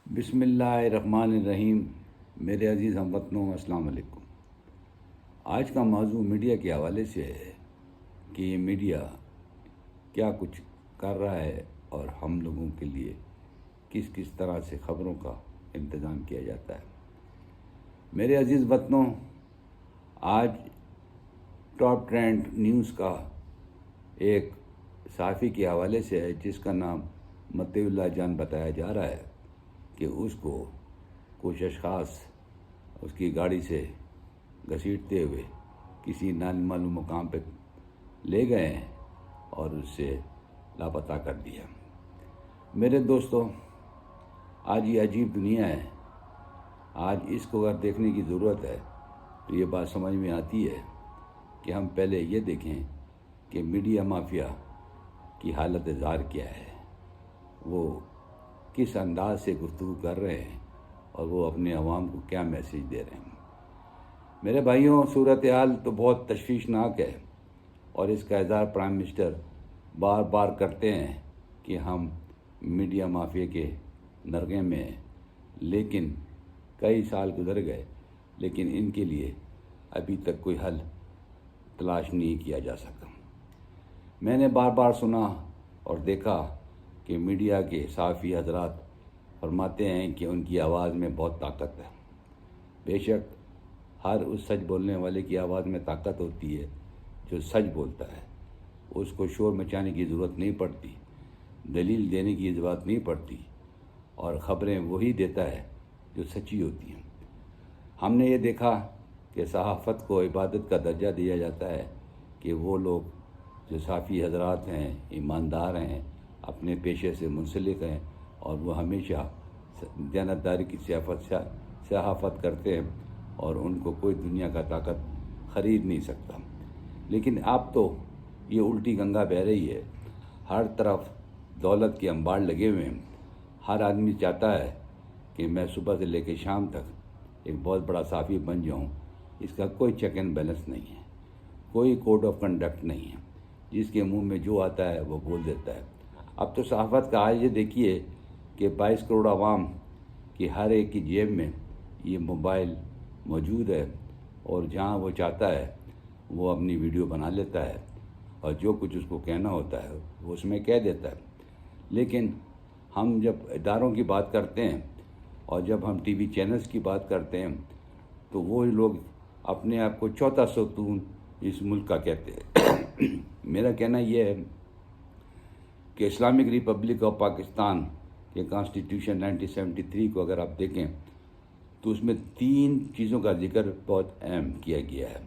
بسم اللہ الرحمن الرحیم۔ میرے عزیز ہم وطنوں، السلام علیکم۔ آج کا موضوع میڈیا کے حوالے سے ہے کہ یہ میڈیا کیا کچھ کر رہا ہے اور ہم لوگوں کے لیے کس کس طرح سے خبروں کا انتظام کیا جاتا ہے۔ میرے عزیز وطنوں، آج ٹاپ ٹرینڈ نیوز کا ایک صحافی کے حوالے سے ہے جس کا نام مطیع اللہ جان بتایا جا رہا ہے کہ اس کو کچھ اشخاص اس کی گاڑی سے گھسیٹتے ہوئے کسی نامعلوم مقام پہ لے گئے ہیں اور اس سے لاپتہ کر دیا۔ میرے دوستوں، آج یہ عجیب دنیا ہے۔ آج اس کو اگر دیکھنے کی ضرورت ہے تو یہ بات سمجھ میں آتی ہے کہ ہم پہلے یہ دیکھیں کہ میڈیا مافیا کی حالت ظاہر کیا ہے، وہ کس انداز سے گفتگو کر رہے ہیں اور وہ اپنے عوام کو کیا میسیج دے رہے ہیں۔ میرے بھائیوں، صورتحال تو بہت تشویشناک ہے اور اس کا اظہار پرائم منسٹر بار بار کرتے ہیں کہ ہم میڈیا مافیا کے نرغے میں ہیں، لیکن کئی سال گزر گئے لیکن ان کے لیے ابھی تک کوئی حل تلاش نہیں کیا جا سکا۔ میں نے بار بار سنا اور دیکھا کہ میڈیا کے صحافی حضرات فرماتے ہیں کہ ان کی آواز میں بہت طاقت ہے۔ بے شک ہر اس سچ بولنے والے کی آواز میں طاقت ہوتی ہے جو سچ بولتا ہے، اس کو شور مچانے کی ضرورت نہیں پڑتی، دلیل دینے کی ضرورت نہیں پڑتی، اور خبریں وہی دیتا ہے جو سچی ہوتی ہیں۔ ہم نے یہ دیکھا کہ صحافت کو عبادت کا درجہ دیا جاتا ہے کہ وہ لوگ جو صحافی حضرات ہیں، ایماندار ہیں، اپنے پیشے سے منسلک ہیں اور وہ ہمیشہ دیانتداری کی صحافت کرتے ہیں اور ان کو کوئی دنیا کا طاقت خرید نہیں سکتا۔ لیکن اب تو یہ الٹی گنگا بہہ رہی ہے، ہر طرف دولت کے انبار لگے ہوئے ہیں۔ ہر آدمی چاہتا ہے کہ میں صبح سے لے کے شام تک ایک بہت بڑا صحافی بن جاؤں۔ اس کا کوئی چیک اینڈ بیلنس نہیں ہے، کوئی کوڈ آف کنڈکٹ نہیں ہے، جس کے منہ میں جو آتا ہے وہ بول دیتا ہے۔ اب تو صحافت کا حال یہ دیکھیے کہ 22 کروڑ عوام کی ہر ایک کی جیب میں یہ موبائل موجود ہے اور جہاں وہ چاہتا ہے وہ اپنی ویڈیو بنا لیتا ہے اور جو کچھ اس کو کہنا ہوتا ہے وہ اس میں کہہ دیتا ہے۔ لیکن ہم جب اداروں کی بات کرتے ہیں اور جب ہم ٹی وی چینلز کی بات کرتے ہیں تو وہ لوگ اپنے آپ کو چوتھا ستون اس ملک کا کہتے ہیں۔ میرا کہنا یہ ہے کہ اسلامک ریپبلک آف پاکستان کے کانسٹیٹیوشن 1973 کو اگر آپ دیکھیں تو اس میں 3 چیزوں کا ذکر بہت اہم کیا گیا ہے۔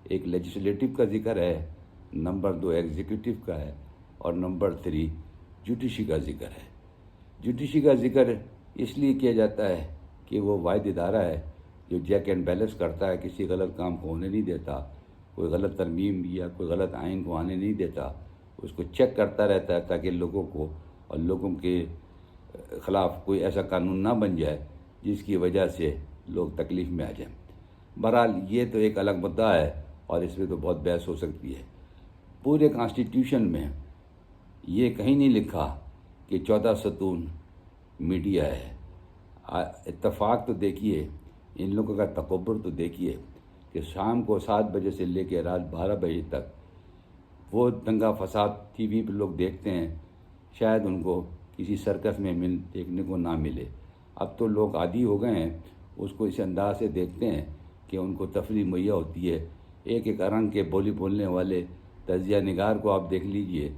ایک لیجسلیٹو کا ذکر ہے، نمبر 2 ایگزیکٹو کا ہے اور نمبر 3 جوڈیشری کا ذکر ہے۔ جوڈیشری کا ذکر اس لیے کیا جاتا ہے کہ وہ واحد ادارہ ہے جو چیک اینڈ بیلنس کرتا ہے، کسی غلط کام کو ہونے نہیں دیتا، کوئی غلط ترمیم یا کوئی غلط آئین کو آنے نہیں دیتا، اس کو چیک کرتا رہتا ہے تاکہ لوگوں کو اور لوگوں کے خلاف کوئی ایسا قانون نہ بن جائے جس کی وجہ سے لوگ تکلیف میں آ جائیں۔ بہرحال یہ تو ایک الگ مدعا ہے اور اس میں تو بہت بحث ہو سکتی ہے۔ پورے کانسٹیٹیوشن میں یہ کہیں نہیں لکھا کہ چوتھا ستون میڈیا ہے۔ اتفاق تو دیکھیے، ان لوگوں کا تکبر تو دیکھیے کہ شام کو 7 بجے سے لے کے رات 12 بجے تک وہ دنگا فساد ٹی وی پہ لوگ دیکھتے ہیں، شاید ان کو کسی سرکس میں دیکھنے کو نہ ملے۔ اب تو لوگ عادی ہو گئے ہیں، اس کو اس انداز سے دیکھتے ہیں کہ ان کو تفریح مہیا ہوتی ہے۔ ایک ایک رنگ کے بولی بولنے والے تجزیہ نگار کو آپ دیکھ لیجئے،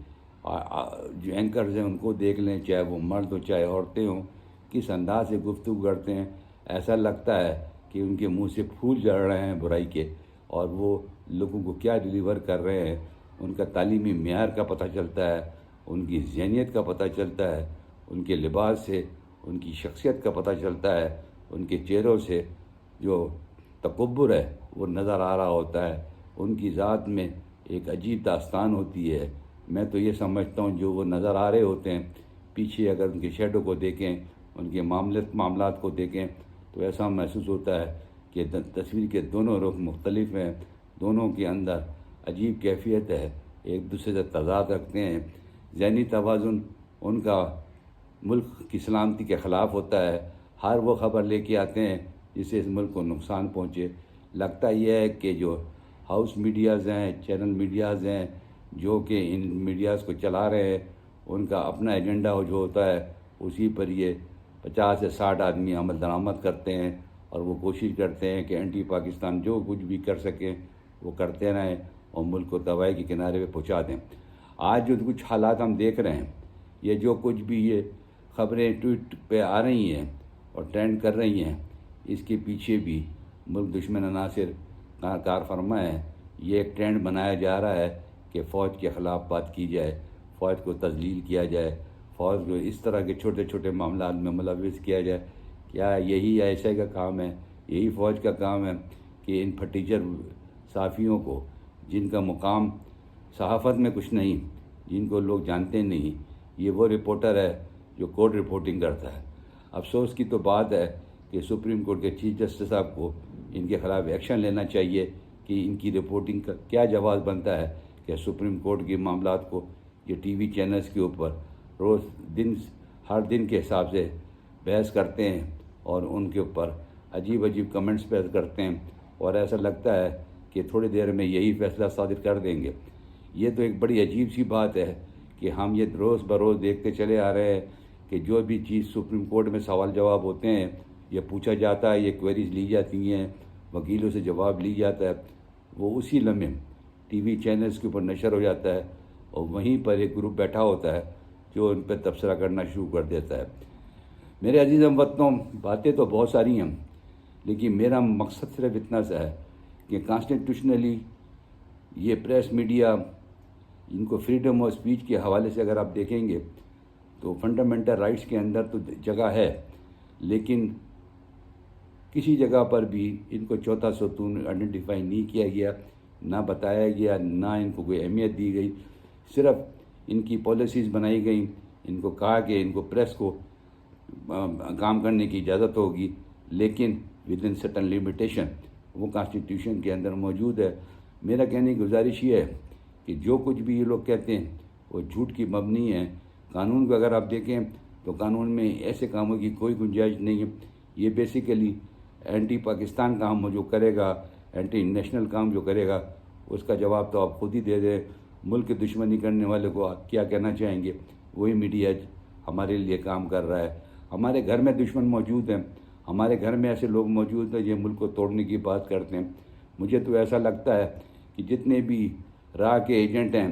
جو اینکرز ہیں ان کو دیکھ لیں، چاہے وہ مرد ہو چاہے عورتیں ہوں، کس انداز سے گفتگو کرتے ہیں۔ ایسا لگتا ہے کہ ان کے منہ سے پھول جھڑ رہے ہیں برائی کے، اور وہ لوگوں کو کیا ڈیلیور کر رہے ہیں۔ ان کا تعلیمی معیار کا پتہ چلتا ہے، ان کی ذہنیت کا پتہ چلتا ہے، ان کے لباس سے ان کی شخصیت کا پتہ چلتا ہے، ان کے چہروں سے جو تکبر ہے وہ نظر آ رہا ہوتا ہے۔ ان کی ذات میں ایک عجیب داستان ہوتی ہے۔ میں تو یہ سمجھتا ہوں جو وہ نظر آ رہے ہوتے ہیں، پیچھے اگر ان کے شیڈو کو دیکھیں، ان کے معاملات کو دیکھیں تو ایسا محسوس ہوتا ہے کہ تصویر کے دونوں رخ مختلف ہیں، دونوں کے اندر عجیب کیفیت ہے، ایک دوسرے سے تضاد رکھتے ہیں۔ ذہنی توازن ان کا ملک کی سلامتی کے خلاف ہوتا ہے، ہر وہ خبر لے کے آتے ہیں جس سے اس ملک کو نقصان پہنچے۔ لگتا یہ ہے کہ جو ہاؤس میڈیاز ہیں، چینل میڈیاز ہیں، جو کہ ان میڈیاز کو چلا رہے ہیں، ان کا اپنا ایجنڈا جو ہوتا ہے اسی پر یہ 50 سے 60 آدمی عمل درآمد کرتے ہیں، اور وہ کوشش کرتے ہیں کہ اینٹی پاکستان جو کچھ بھی کر سکیں وہ کرتے رہیں اور ملک کو تباہی کے کنارے پہ پہنچا دیں۔ آج جو کچھ حالات ہم دیکھ رہے ہیں، یہ جو کچھ بھی یہ خبریں ٹویٹ پہ آ رہی ہیں اور ٹرینڈ کر رہی ہیں، اس کے پیچھے بھی ملک دشمن عناصر کار فرما ہے۔ یہ ایک ٹرینڈ بنایا جا رہا ہے کہ فوج کے خلاف بات کی جائے، فوج کو تذلیل کیا جائے، فوج کو اس طرح کے چھوٹے چھوٹے معاملات میں ملوث کیا جائے۔ کیا یہی ایسے کا کام ہے؟ یہی فوج کا کام ہے کہ ان پھٹیچر صحافیوں کو، جن کا مقام صحافت میں کچھ نہیں، جن کو لوگ جانتے نہیں، یہ وہ رپورٹر ہے جو کورٹ رپورٹنگ کرتا ہے۔ افسوس کی تو بات ہے کہ سپریم کورٹ کے چیف جسٹس صاحب کو ان کے خلاف ایکشن لینا چاہیے کہ ان کی رپورٹنگ کا کیا جواز بنتا ہے کہ سپریم کورٹ کے معاملات کو یہ ٹی وی چینلز کے اوپر ہر دن کے حساب سے بحث کرتے ہیں اور ان کے اوپر عجیب عجیب کمنٹس پیش کرتے ہیں، اور ایسا لگتا ہے کہ تھوڑی دیر میں یہی فیصلہ صادر کر دیں گے۔ یہ تو ایک بڑی عجیب سی بات ہے کہ ہم یہ روز بروز دیکھتے چلے آ رہے ہیں کہ جو بھی چیز سپریم کورٹ میں سوال جواب ہوتے ہیں، یہ پوچھا جاتا ہے، یہ کوئریز لی جاتی ہیں، وکیلوں سے جواب لی جاتا ہے، وہ اسی لمحے ٹی وی چینلز کے اوپر نشر ہو جاتا ہے، اور وہیں پر ایک گروپ بیٹھا ہوتا ہے جو ان پہ تبصرہ کرنا شروع کر دیتا ہے۔ میرے عزیز ہم وطنوں، باتیں تو بہت ساری ہیں، لیکن میرا مقصد صرف اتنا سا ہے کہ کانسٹیٹیوشنلی یہ پریس میڈیا، ان کو فریڈم آف اسپیچ کے حوالے سے اگر آپ دیکھیں گے تو فنڈامنٹل رائٹس کے اندر تو جگہ ہے، لیکن کسی جگہ پر بھی ان کو چوتھا ستون آئیڈینٹیفائی نہیں کیا گیا، نہ بتایا گیا، نہ ان کو کوئی اہمیت دی گئی۔ صرف ان کی پالیسیز بنائی گئیں، ان کو کہا کہ ان کو پریس کو کام کرنے کی اجازت ہوگی، لیکن ود ان سرٹن لمیٹیشن، وہ کانسٹیٹیوشن کے اندر موجود ہے۔ میرا کہنے کی گزارش یہ ہے کہ جو کچھ بھی یہ لوگ کہتے ہیں وہ جھوٹ کی مبنی ہے۔ قانون کو اگر آپ دیکھیں تو قانون میں ایسے کاموں کی کوئی گنجائش نہیں ہے۔ یہ بیسیکلی اینٹی پاکستان کام جو کرے گا، اینٹی نیشنل کام جو کرے گا، اس کا جواب تو آپ خود ہی دے دیں۔ ملک کی دشمنی کرنے والے کو آپ کیا کہنا چاہیں گے؟ وہی میڈیا ہمارے لیے کام کر رہا ہے۔ ہمارے گھر میں دشمن موجود ہیں، ہمارے گھر میں ایسے لوگ موجود ہیں جو ملک کو توڑنے کی بات کرتے ہیں۔ مجھے تو ایسا لگتا ہے کہ جتنے بھی راہ کے ایجنٹ ہیں،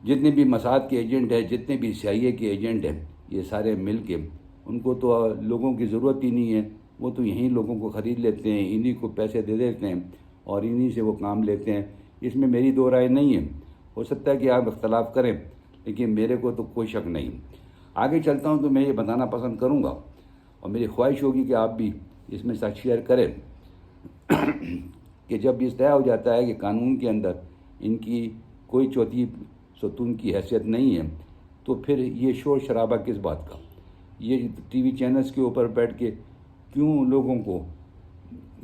جتنے بھی مساد کے ایجنٹ ہیں، جتنے بھی CIA کے ایجنٹ ہیں، یہ سارے مل کے، ان کو تو لوگوں کی ضرورت ہی نہیں ہے، وہ تو یہیں لوگوں کو خرید لیتے ہیں، انہی کو پیسے دے دیتے ہیں اور انہی سے وہ کام لیتے ہیں۔ اس میں میری دو رائے نہیں ہے، ہو سکتا ہے کہ آپ اختلاف کریں، لیکن میرے کو تو کوئی شک نہیں۔ آگے چلتا ہوں تو میں یہ بتانا پسند کروں گا، اور میری خواہش ہوگی کہ آپ بھی اس میں ساتھ شیئر کریں کہ جب یہ طے ہو جاتا ہے کہ قانون کے اندر ان کی کوئی چوتھی ستون کی حیثیت نہیں ہے، تو پھر یہ شور شرابہ کس بات کا؟ یہ ٹی وی چینلز کے اوپر بیٹھ کے کیوں لوگوں کو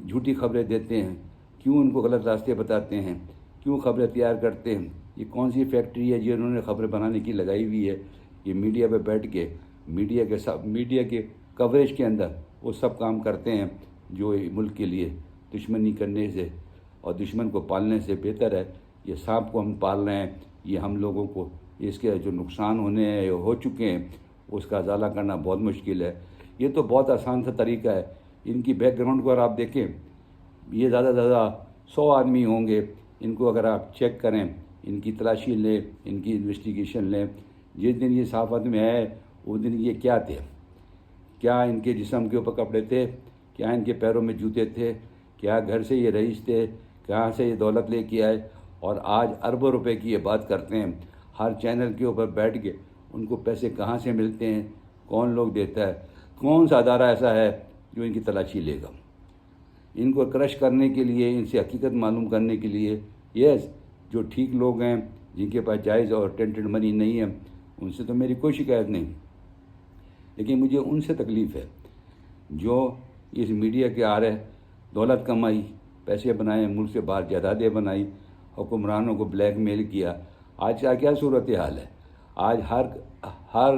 جھوٹی خبریں دیتے ہیں؟ کیوں ان کو غلط راستے بتاتے ہیں؟ کیوں خبریں تیار کرتے ہیں؟ یہ کون سی فیکٹری ہے جنہوں نے خبریں بنانے کی لگائی ہوئی ہے؟ یہ میڈیا پہ بیٹھ کے میڈیا کے کوریج کے اندر وہ سب کام کرتے ہیں جو ملک کے لیے دشمنی کرنے سے اور دشمن کو پالنے سے بہتر ہے۔ یہ سانپ کو ہم پال رہے ہیں، یہ ہم لوگوں کو اس کے جو نقصان ہونے ہیں ہو چکے ہیں اس کا ازالہ کرنا بہت مشکل ہے۔ یہ تو بہت آسان سا طریقہ ہے۔ ان کی بیک گراؤنڈ کو اگر آپ دیکھیں، یہ زیادہ سے زیادہ 100 آدمی ہوں گے۔ ان کو اگر آپ چیک کریں، ان کی تلاشی لیں، ان کی انویسٹیگیشن لیں، جس دن یہ صحافت میں ہے اس دن یہ کیا تھے؟ کیا ان کے جسم کے اوپر کپڑے تھے؟ کیا ان کے پیروں میں جوتے تھے؟ کیا گھر سے یہ رئیس تھے؟ کہاں سے یہ دولت لے کے آئے؟ اور آج اربوں روپے کی یہ بات کرتے ہیں ہر چینل کے اوپر بیٹھ کے۔ ان کو پیسے کہاں سے ملتے ہیں؟ کون لوگ دیتا ہے؟ کون سا ادارہ ایسا ہے جو ان کی تلاشی لے گا؟ ان کو کرش کرنے کے لیے، ان سے حقیقت معلوم کرنے کے لیے، جو ٹھیک لوگ ہیں، جن کے پاس جائز اور ٹینٹڈ منی نہیں ہے، ان سے تو میری کوئی شکایت نہیں، لیکن مجھے ان سے تکلیف ہے جو اس میڈیا کے آ رہے دولت کمائی، پیسے بنائے، ملک سے باہر جائیدادیں بنائی، حکمرانوں کو بلیک میل کیا۔ آج کا کیا صورتحال ہے؟ آج ہر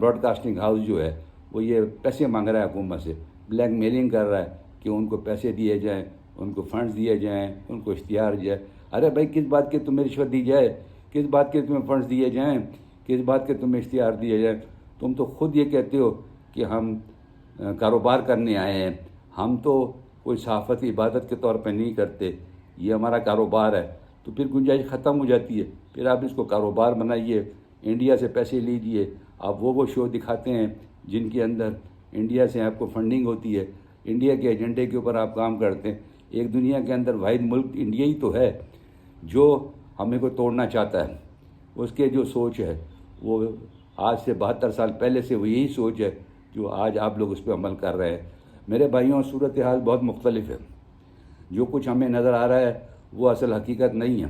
براڈ کاسٹنگ ہاؤس جو ہے وہ یہ پیسے مانگ رہا ہے حکومت سے، بلیک میلنگ کر رہا ہے کہ ان کو پیسے دیے جائیں، ان کو فنڈز دیے جائیں، ان کو اشتہار دیا جائے۔ ارے بھائی کس بات کے تمہیں رشوت دی جائے، کس بات کے تمہیں فنڈز دیے جائیں، کس بات کے تمہیں اشتہار دیے جائیں؟ تم تو خود یہ کہتے ہو کہ ہم کاروبار کرنے آئے ہیں، ہم تو کوئی صحافتی عبادت کے طور پہ نہیں کرتے، یہ ہمارا کاروبار ہے۔ تو پھر گنجائش ختم ہو جاتی ہے، پھر آپ اس کو کاروبار بنائیے، انڈیا سے پیسے لیجئے، آپ وہ شو دکھاتے ہیں جن کے اندر انڈیا سے آپ کو فنڈنگ ہوتی ہے، انڈیا کے ایجنڈے کے اوپر آپ کام کرتے ہیں۔ ایک دنیا کے اندر واحد ملک انڈیا ہی تو ہے جو ہمیں کو توڑنا چاہتا ہے، اس کے جو سوچ ہے وہ آج سے 72 سال پہلے سے وہ یہی سوچ ہے جو آج آپ لوگ اس پہ عمل کر رہے ہیں۔ میرے بھائیوں، صورتحال بہت مختلف ہے، جو کچھ ہمیں نظر آ رہا ہے وہ اصل حقیقت نہیں ہے،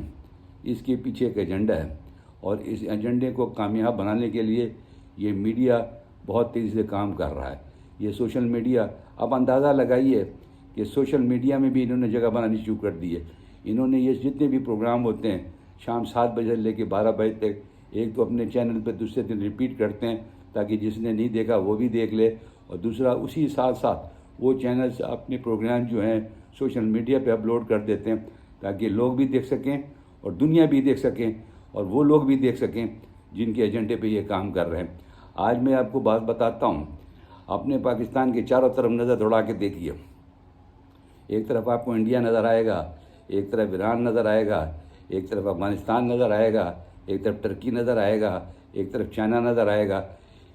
اس کے پیچھے ایک ایجنڈا ہے، اور اس ایجنڈے کو کامیاب بنانے کے لیے یہ میڈیا بہت تیزی سے کام کر رہا ہے۔ یہ سوشل میڈیا، اب اندازہ لگائیے کہ سوشل میڈیا میں بھی انہوں نے جگہ بنانی شروع کر دی ہے۔ انہوں نے یہ جتنے بھی پروگرام ہوتے ہیں شام 7 بجے لے کے 12 بجے تک، ایک تو اپنے چینل پہ دوسرے دن ریپیٹ کرتے ہیں تاکہ جس نے نہیں دیکھا وہ بھی دیکھ لے، اور دوسرا اسی ساتھ ساتھ وہ چینلز اپنے پروگرام جو ہیں سوشل میڈیا پہ اپلوڈ کر دیتے ہیں تاکہ لوگ بھی دیکھ سکیں اور دنیا بھی دیکھ سکیں اور وہ لوگ بھی دیکھ سکیں جن کے ایجنڈے پہ یہ کام کر رہے ہیں۔ آج میں آپ کو بات بتاتا ہوں، اپنے پاکستان کے چاروں طرف نظر دوڑا کے دیکھیے، ایک طرف آپ کو انڈیا نظر آئے گا، ایک طرف ایران نظر آئے گا، ایک طرف افغانستان نظر آئے گا، ایک طرف ترکی نظر آئے گا، ایک طرف چائنا نظر آئے گا۔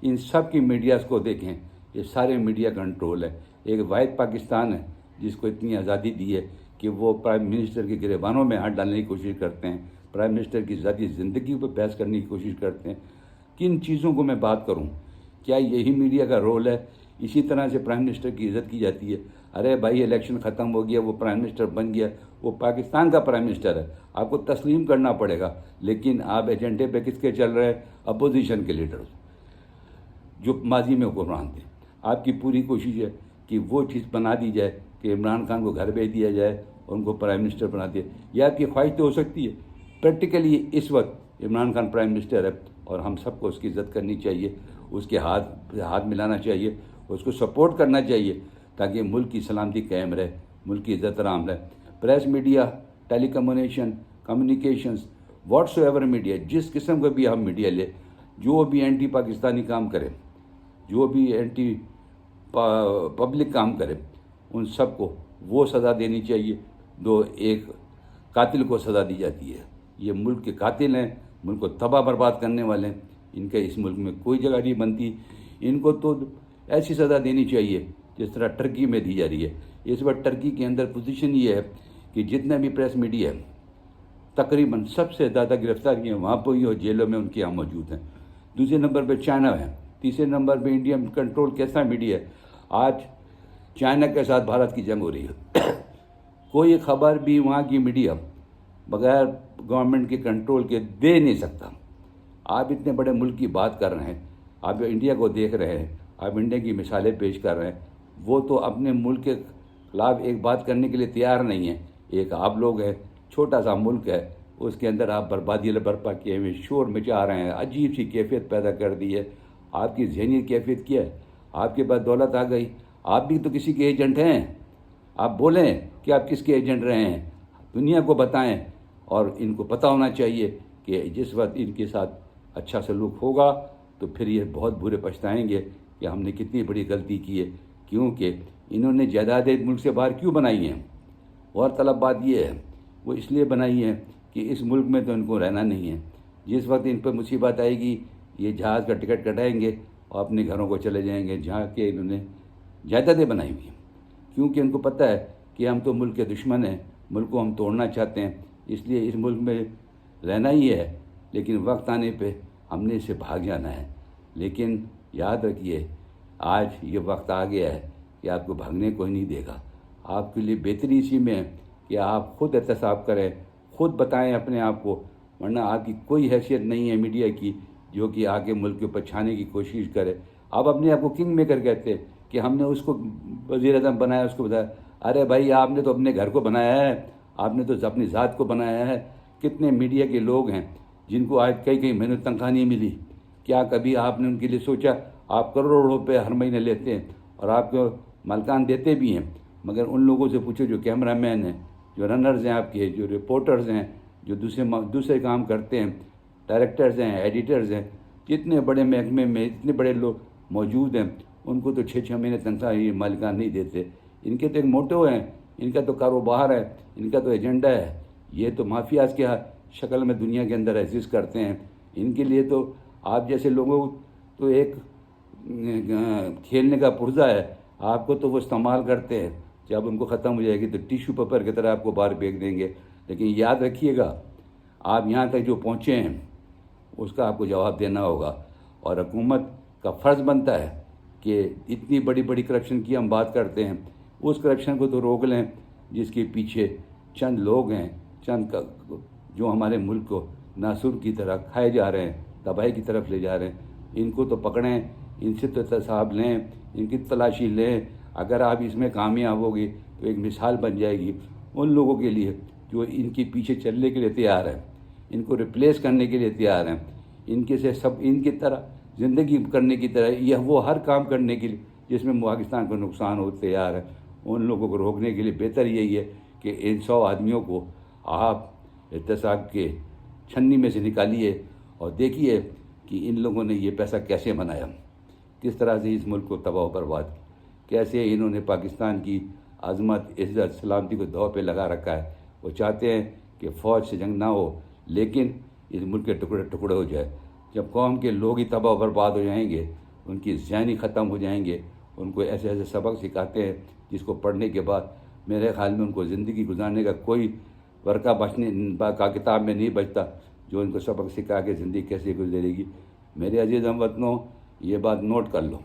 ان سب کی میڈیاز کو دیکھیں، یہ سارے میڈیا کنٹرول ہے۔ ایک واحد پاکستان ہے جس کو اتنی آزادی دی ہے کہ وہ پرائم منسٹر کے گریبانوں میں ہاتھ ڈالنے کی کوشش کرتے ہیں، پرائم منسٹر کی ذاتی زندگی پر بحث کرنے کی کوشش کرتے ہیں۔ کن چیزوں کو میں بات کروں؟ کیا یہی میڈیا کا رول ہے؟ اسی طرح سے پرائم منسٹر کی عزت کی جاتی ہے۔ ارے بھائی الیکشن ختم ہو گیا، وہ پرائم منسٹر بن گیا، وہ پاکستان کا پرائم منسٹر ہے، آپ کو تسلیم کرنا پڑے گا۔ لیکن آپ ایجنڈے پہ کس کے چل رہے ہیں؟ اپوزیشن کے لیڈر جو ماضی میں حکمران تھے۔ آپ کی پوری کوشش ہے کہ وہ چیز بنا دی جائے کہ عمران خان کو گھر بھیج دیا جائے، ان کو پرائم منسٹر بنا دیا۔ یہ آپ کی خواہش تو ہو سکتی ہے، پریکٹیکلی اس وقت عمران خان پرائم منسٹر ہے اور ہم سب کو اس کی عزت کرنی چاہیے، اس کے ہاتھ ملانا چاہیے، اس کو سپورٹ کرنا چاہیے تاکہ ملک کی سلامتی قائم رہے، ملک کی عزت رام رہے۔ پریس میڈیا، ٹیلی کمیونیکیشنز، واٹس ایور میڈیا، جس قسم کا بھی ہم میڈیا لے، جو بھی اینٹی پاکستانی کام کرے، جو بھی اینٹی پبلک کام کرے، ان سب کو وہ سزا دینی چاہیے جو ایک قاتل کو سزا دی جاتی ہے۔ یہ ملک کے قاتل ہیں، ملک کو تباہ برباد کرنے والے ہیں، ان کے اس ملک میں کوئی جگہ نہیں بنتی۔ ان کو تو ایسی سزا دینی چاہیے جس طرح ٹرکی میں دی جا رہی ہے۔ اس وقت ٹرکی کے اندر پوزیشن یہ ہے کہ جتنا بھی پریس میڈیا ہے تقریباً سب سے زیادہ گرفتاریاں وہاں پہ ہوئی اور جیلوں میں ان کے یہاں موجود ہیں۔ دوسرے نمبر پہ چائنا ہے، تیسرے نمبر پہ انڈیا میں کنٹرول کیسا میڈیا ہے۔ آج چائنا کے ساتھ بھارت کی جنگ ہو رہی ہے، کوئی خبر بھی وہاں کی میڈیا بغیر گورنمنٹ کے کنٹرول کے دے نہیں سکتا۔ آپ اتنے بڑے ملک کی بات کر رہے ہیں، آپ انڈیا کو دیکھ رہے ہیں، آپ انڈیا کی مثالیں پیش کر رہے ہیں، وہ تو اپنے ملک کے خلاف ایک بات کرنے کے لیے تیار نہیں ہے۔ ایک آپ لوگ ہیں، چھوٹا سا ملک ہے، اس کے اندر آپ بربادی برپا کیے ہوئے شور مچا رہے ہیں، عجیب سی کیفیت پیدا کر دی ہے۔ آپ کی ذہنی کیفیت کیا ہے؟ آپ کے پاس دولت آ گئی، آپ بھی تو کسی کے ایجنٹ ہیں، آپ بولیں کہ آپ کس کے ایجنٹ رہے ہیں، دنیا کو بتائیں، اور ان کو پتہ ہونا چاہیے کہ جس وقت ان کے ساتھ اچھا سلوک ہوگا تو پھر یہ بہت برے پچھتائیں گے کہ ہم نے کتنی بڑی غلطی کی ہے، کیونکہ انہوں نے جائیدادیں ملک سے باہر کیوں بنائی ہیں؟ اور طلب بات یہ ہے، وہ اس لیے بنائی ہے کہ اس ملک میں تو ان کو رہنا نہیں ہے۔ جس وقت ان پہ مصیبت آئے گی یہ جہاز کا ٹکٹ کٹائیں گے اور اپنے گھروں کو چلے جائیں گے جہاں کہ انہوں نے جائیدادیں بنائی ہوئی ہیں، کیونکہ ان کو پتہ ہے کہ ہم تو ملک کے دشمن ہیں، ملک کو ہم توڑنا چاہتے ہیں، اس لیے اس ملک میں رہنا ہی ہے، لیکن وقت آنے پہ ہم نے اسے بھاگ جانا ہے۔ لیکن یاد رکھیے آج یہ وقت آ گیا ہے کہ آپ کو بھاگنے کوئی نہیں دے گا۔ آپ کے لیے بہتری اسی میں ہے کہ آپ خود احتساب کریں، خود بتائیں اپنے آپ کو، ورنہ آپ کی کوئی حیثیت نہیں ہے میڈیا کی جو کہ آگے ملک کے اوپر چھانے کی کوشش کرے۔ آپ اپنے آپ کو کنگ میکر کہتے ہیں کہ ہم نے اس کو وزیر اعظم بنایا، اس کو بتایا۔ ارے بھائی آپ نے تو اپنے گھر کو بنایا ہے، آپ نے تو اپنی ذات کو بنایا ہے۔ کتنے میڈیا کے لوگ ہیں جن کو آج کئی مہینوں تنخواہ نہیں ملی، کیا کبھی آپ نے ان کے لیے سوچا؟ آپ کروڑوں روپے ہر مہینے لیتے ہیں اور آپ کو مالکان دیتے بھی ہیں، مگر ان لوگوں سے پوچھو جو کیمرہ مین ہیں، جو رنرز ہیں آپ کے، جو رپورٹرز ہیں، جو دوسرے کام کرتے ہیں، ڈائریکٹرز ہیں، ایڈیٹرز ہیں، جتنے بڑے محکمے میں اتنے بڑے لوگ موجود ہیں، ان کو تو 6 مہینے تنخواہ یہ مالکان نہیں دیتے۔ ان کے تو ایک موٹو ہے، ان کا تو کاروبار ہے، ان کا تو ایجنڈا ہے، یہ تو مافیاز کے شکل میں دنیا کے اندر ایگزسٹ کرتے ہیں۔ ان کے لیے تو آپ جیسے لوگوں تو ایک کھیلنے کا پرزہ ہے، آپ کو تو وہ استعمال کرتے ہیں، جب ان کو ختم ہو جائے گی تو ٹیشو پیپر کی طرح آپ کو باہر پھینک دیں گے۔ لیکن یاد رکھیے گا، آپ یہاں تک جو پہنچے ہیں اس کا آپ کو جواب دینا ہوگا، اور حکومت کا فرض بنتا ہے کہ اتنی بڑی بڑی کرپشن کی ہم بات کرتے ہیں، اس کرپشن کو تو روک لیں جس کے پیچھے چند لوگ ہیں، جو ہمارے ملک کو ناسور کی طرح کھائے جا رہے ہیں، تباہی کی طرف لے جا رہے ہیں۔ ان کو تو پکڑیں، ان سے تو احتساب لیں، ان کی تلاشی لیں۔ اگر آپ اس میں کامیاب ہوگی تو ایک مثال بن جائے گی ان لوگوں کے لیے جو ان کے پیچھے چلنے کے لیے تیار ہیں، ان کو ریپلیس کرنے کے لیے تیار ہیں، ان کے سے سب ان کی طرح زندگی کرنے کی طرح یہ وہ ہر کام کرنے کے لیے جس میں پاکستان کو نقصان ہو تیار ہے۔ ان لوگوں کو روکنے کے لیے بہتر یہی ہے کہ ان 100 آدمیوں کو آپ احتساب کے چھنی میں سے نکالیے اور دیکھیے کہ ان لوگوں نے یہ پیسہ کیسے بنایا، کس طرح سے اس ملک کو تباہ و برباد، کیسے انہوں نے پاکستان کی عظمت، عزت، سلامتی کو داؤ پہ لگا رکھا ہے۔ وہ چاہتے ہیں کہ فوج سے جنگ نہ ہو، لیکن اس ملک کے ٹکڑے ٹکڑے ہو جائے۔ جب قوم کے لوگ ہی تباہ و برباد ہو جائیں گے، ان کی ذہنی ختم ہو جائیں گے، ان کو ایسے ایسے سبق سکھاتے ہیں جس کو پڑھنے کے بعد میرے خیال میں ان کو زندگی گزارنے کا کوئی ورقہ کا کتاب میں نہیں بچتا جو ان کو سبق سکھا کے زندگی کیسے گزرے گی۔ میرے عزیز ہم وطنوں، یہ بات نوٹ کر لو،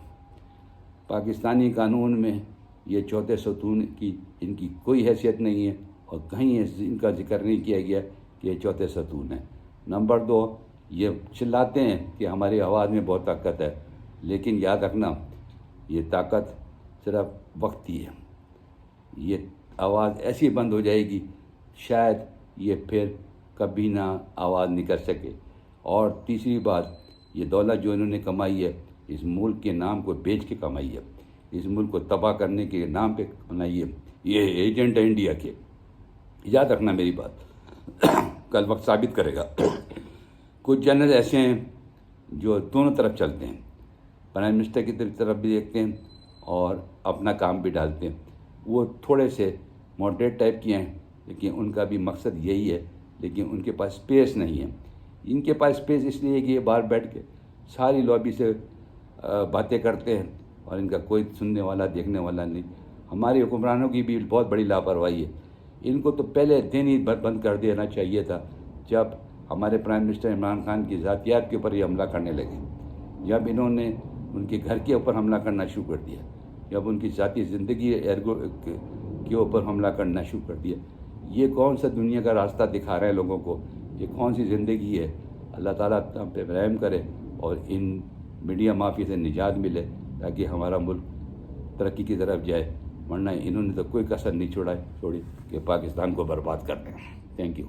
پاکستانی قانون میں یہ چوتھے ستون کی ان کی کوئی حیثیت نہیں ہے، اور کہیں ان کا ذکر نہیں کیا گیا کہ یہ چوتھے ستون ہے۔ نمبر 2، یہ چلاتے ہیں کہ ہماری آواز میں بہت طاقت ہے، لیکن یاد رکھنا یہ طاقت صرف وقتی ہے، یہ آواز ایسی بند ہو جائے گی شاید یہ پھر کبھی نہ آواز نہیں کر سکے۔ اور تیسری بات، یہ دولت جو انہوں نے کمائی ہے اس ملک کے نام کو بیچ کے کمائی ہے، اس ملک کو تباہ کرنے کے نام پہ کمائی ہے، یہ ایجنٹ ہے انڈیا کے۔ یاد رکھنا میری بات، کل وقت ثابت کرے گا۔ کچھ جنرل ایسے ہیں جو دونوں طرف چلتے ہیں، پرائم منسٹر کی طرف بھی دیکھتے ہیں اور اپنا کام بھی ڈالتے ہیں۔ وہ تھوڑے سے ماڈریٹ ٹائپ کے ہیں، لیکن ان کا بھی مقصد یہی ہے، لیکن ان کے پاس اسپیس نہیں ہے۔ ان کے پاس اسپیس اس لیے کہ یہ باہر بیٹھ کے ساری لابی سے باتیں کرتے ہیں اور ان کا کوئی سننے والا دیکھنے والا نہیں۔ ہمارے حکمرانوں کی بھی بہت بڑی لاپرواہی ہے، ان کو تو پہلے دن ہی بند کر دینا چاہیے تھا جب ہمارے پرائم منسٹر عمران خان کی ذاتیات کے اوپر یہ حملہ کرنے لگے، جب انہوں نے ان کے گھر کے اوپر حملہ کرنا شروع کر دیا، جب ان کی ذاتی زندگی کے اوپر حملہ کرنا شروع کر دیا۔ یہ کون سا دنیا کا راستہ دکھا رہے ہیں لوگوں کو؟ یہ کون سی زندگی ہے؟ اللہ تعالیٰ ہم پہ رحم کرے اور ان میڈیا مافیا سے نجات ملے تاکہ ہمارا ملک ترقی کی طرف جائے، ورنہ انہوں نے تو کوئی کسر نہیں چھوڑی کہ پاکستان کو برباد کر دیں۔ Thank you.